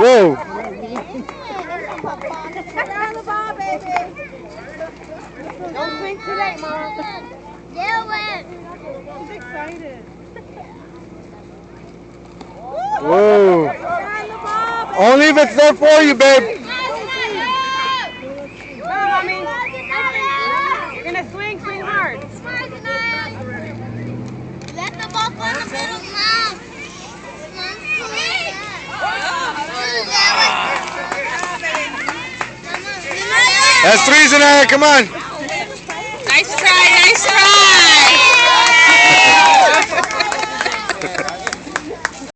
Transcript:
Whoa. Down the ball, baby. Don't swing too late, Mom. Do it. She's excited. Whoa. Down the ball, baby. Only if it's there for you, babe. Go, Mommy. You're going to swing hard. Let the ball go in the middle now. That's threes in there. Come on.